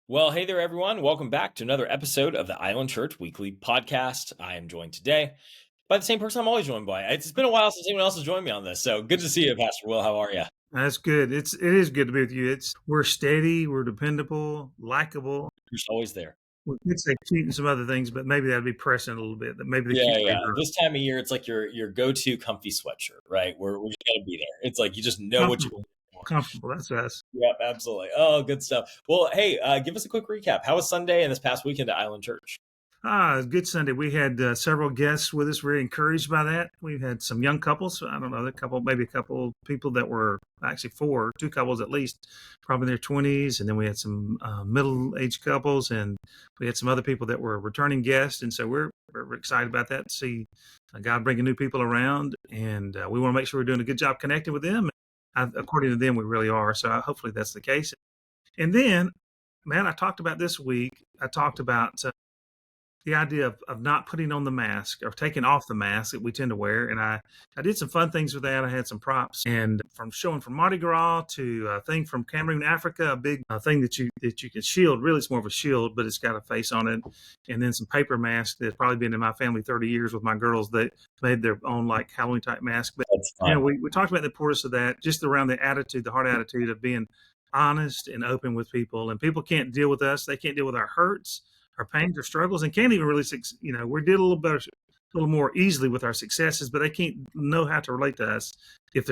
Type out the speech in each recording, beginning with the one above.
Well, hey there, everyone. Welcome back to another episode of the Island Church Weekly Podcast. I am joined today by the same person I'm always joined by. It's been a while since anyone else has joined me on this, so good to see you, Pastor Will. How are you? That's good. It is good to be with you. We're steady, we're dependable, likable. You're always there. We could say cute and some other things, but maybe that'd be pressing a little bit. That maybe the Yeah, cute yeah. favor. This time of year, it's like your go-to comfy sweatshirt, right? We're just gonna be there. It's like you just know what you. Comfortable. Comfortable. That's us. Yep, absolutely. Oh, good stuff. Well, hey, give us a quick recap. How was Sunday and this past weekend at Island Church? Good Sunday. We had several guests with us. Very encouraged by that. We've had some young couples. I don't know, maybe a couple people that were actually two couples at least, probably in their 20s. And then we had some middle-aged couples, and we had some other people that were returning guests. And so we're excited about that to see God bringing new people around. And we want to make sure we're doing a good job connecting with them. According to them, we really are. So hopefully that's the case. And then, man, I talked about this week. I talked about the idea of not putting on the mask or taking off the mask that we tend to wear. And I did some fun things with that. I had some props, and from Mardi Gras to a thing from Cameroon, Africa, a big thing that you can shield. Really, it's more of a shield, but it's got a face on it. And then some paper masks that's probably been in my family 30 years with my girls that made their own like Halloween type mask. But That's fun. we talked about the importance of that, just around the attitude, the heart attitude of being honest and open with people. And people can't deal with us. They can't deal with our hurts, our pains, our struggles, and can't even really, we did a little better, a little more easily with our successes, but they can't know how to relate to us if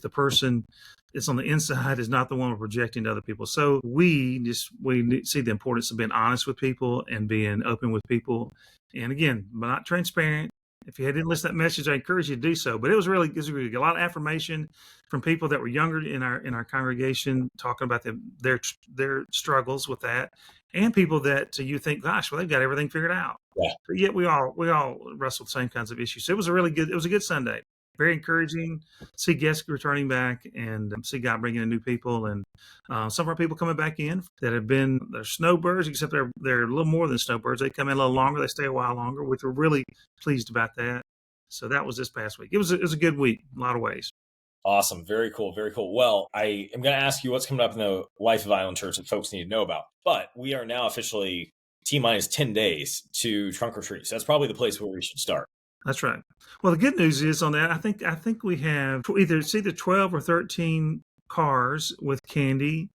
the person that's on the inside is not the one we're projecting to other people. So we see the importance of being honest with people and being open with people. And again, not transparent. If you didn't listen to that message, I encourage you to do so. But it was really a lot of affirmation from people that were younger in our congregation, talking about their struggles with that, and people that you think, gosh, well, they've got everything figured out. Yeah. But yet we all wrestle with the same kinds of issues. So it was a good Sunday. Very encouraging. See guests returning back, and see God bringing in new people, and some of our people coming back in that they're snowbirds, except they're a little more than snowbirds. They come in a little longer. They stay a while longer, which we're really pleased about that. So that was this past week. It was a good week in a lot of ways. Awesome. Very cool. Very cool. Well, I am going to ask you what's coming up in the life of Island Church that folks need to know about. But we are now officially T-minus 10 days to trunk or treat. So that's probably the place where we should start. That's right. Well, the good news is on that, I think we have either 12 or 13 cars with candy.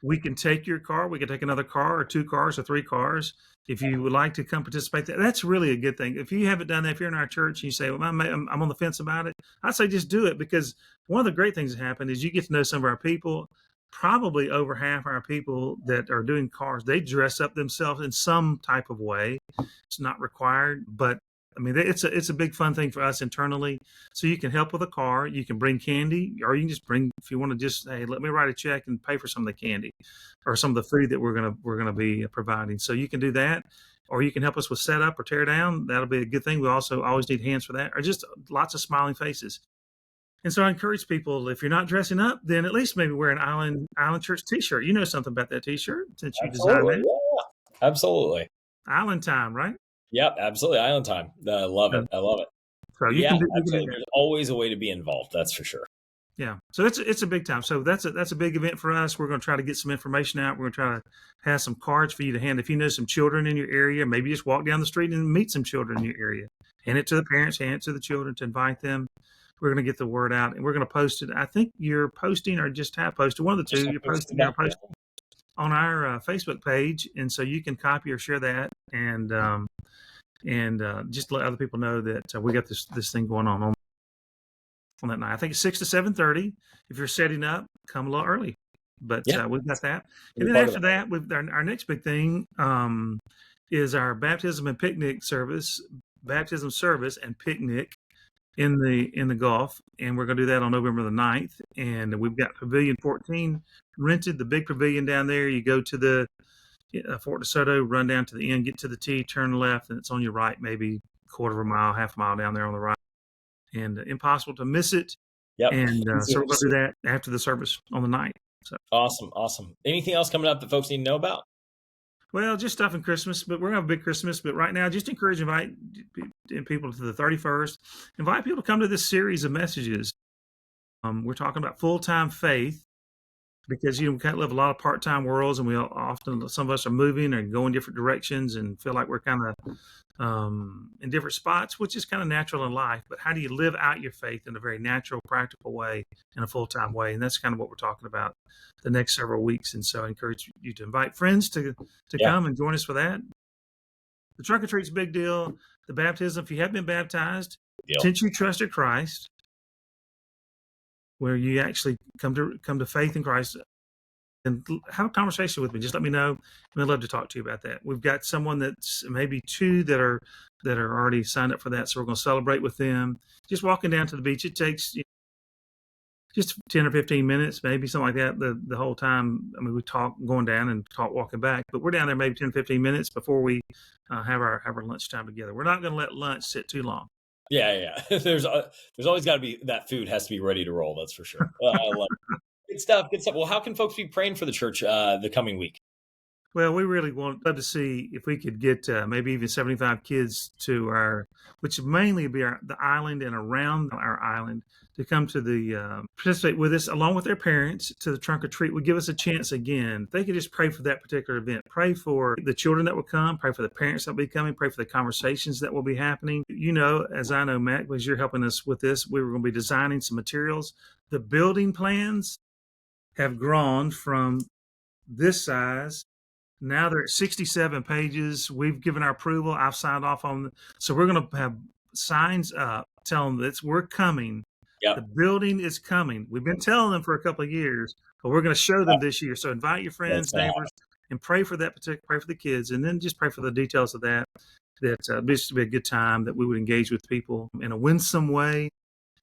We can take your car. We can take another car or two cars or three cars. If you would like to come participate, that's really a good thing. If you haven't done that, if you're in our church and you say, well, I'm on the fence about it, I'd say just do it, because one of the great things that happen is you get to know some of our people. Probably over half our people that are doing cars, they dress up themselves in some type of way. It's not required, but I mean, it's a big fun thing for us internally. So you can help with a car, you can bring candy, or you can just bring, if you want to just, hey, let me write a check and pay for some of the candy or some of the food that we're gonna be providing. So you can do that, or you can help us with setup or tear down. That'll be a good thing. We also always need hands for that, or just lots of smiling faces. And so I encourage people, if you're not dressing up, then at least maybe wear an Island Church T-shirt. You know something about that T-shirt since you designed Absolutely. that. Yeah. Absolutely. Island time, right? Yep. Absolutely. Island time. I love it. I love it. So Yeah. you can do Absolutely. that. There's always a way to be involved. That's for sure. Yeah. So it's a big time. So that's a big event for us. We're going to try to get some information out. We're going to try to have some cards for you to hand. If you know some children in your area, maybe just walk down the street and meet some children in your area. Hand it to the parents, hand it to the children to invite them. We're going to get the word out, and we're going to post it. I think you're posting, or just have posted, one of the two. You're posting on our Facebook page, and so you can copy or share that, and just let other people know that we got this thing going on that night. I think it's 6 to 7:30. If you're setting up, come a little early. But we've got that. And then after that, our next big thing is our baptism and picnic service, baptism service and picnic in the Gulf. And we're going to do that on November the 9th. And we've got Pavilion 14 rented, the big pavilion down there. You go to the Fort DeSoto, run down to the end, get to the T, turn left, and it's on your right, maybe quarter of a mile, half a mile down there on the right. And impossible to miss it. Yep. And so we're going to do that after the service on the night. So Awesome. Anything else coming up that folks need to know about? Well, just stuff in Christmas, but we're going to have a big Christmas. But right now, just invite people to the 31st. Invite people to come to this series of messages. We're talking about full-time faith. because we kind of live a lot of part-time worlds, and we often, some of us are moving and going different directions and feel like we're kind of in different spots, which is kind of natural in life. But how do you live out your faith in a very natural, practical way, in a full-time way? And that's kind of what we're talking about the next several weeks. And so I encourage you to invite friends to come and join us for that. The trunk or treat's a big deal. The baptism, if you have been baptized, since you trusted Christ, where you actually come to faith in Christ, and have a conversation with me. Just let me know. I'd love to talk to you about that. We've got someone that's maybe two that are already signed up for that, so we're going to celebrate with them. Just walking down to the beach, it takes just 10 or 15 minutes, maybe something like that. The whole time, I mean, we talk going down and talk walking back, but we're down there maybe 10, 15 minutes before we have our lunchtime together. We're not going to let lunch sit too long. Yeah. There's always got to be, that food has to be ready to roll. That's for sure. I love it. Good stuff. Well, how can folks be praying for the church the coming week? Well, we really love to see if we could get maybe even 75 kids to which mainly be the island and around our island, to come to the participate with us along with their parents to the trunk or treat. Would give us a chance again. If they could just pray for that particular event, pray for the children that will come, pray for the parents that will be coming, pray for the conversations that will be happening. As I know, Matt, because you're helping us with this, we were going to be designing some materials. The building plans have grown from this size. Now they're at 67 pages. We've given our approval. I've signed off on so we're going to have signs up telling them that we're coming. Yep. The building is coming. We've been telling them for a couple of years, but we're going to show them this year. So invite your friends, neighbors, and pray for that pray for the kids, and then just pray for the details of that. This would be a good time that we would engage with people in a winsome way,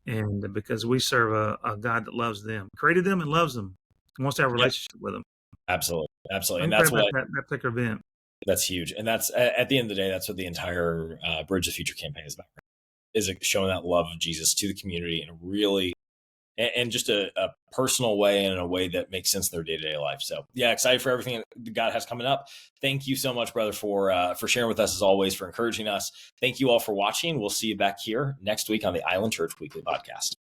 and because we serve a God that loves them, created them, and loves them, and wants to have a relationship with them. Absolutely. And that's what that particular event. That's huge. And that's, at the end of the day, that's what the entire Bridge the Future campaign is about, is showing that love of Jesus to the community in a really, and just a personal way, and in a way that makes sense in their day-to-day life. So yeah, excited for everything that God has coming up. Thank you so much, brother, for sharing with us, as always, for encouraging us. Thank you all for watching. We'll see you back here next week on the Island Church Weekly Podcast.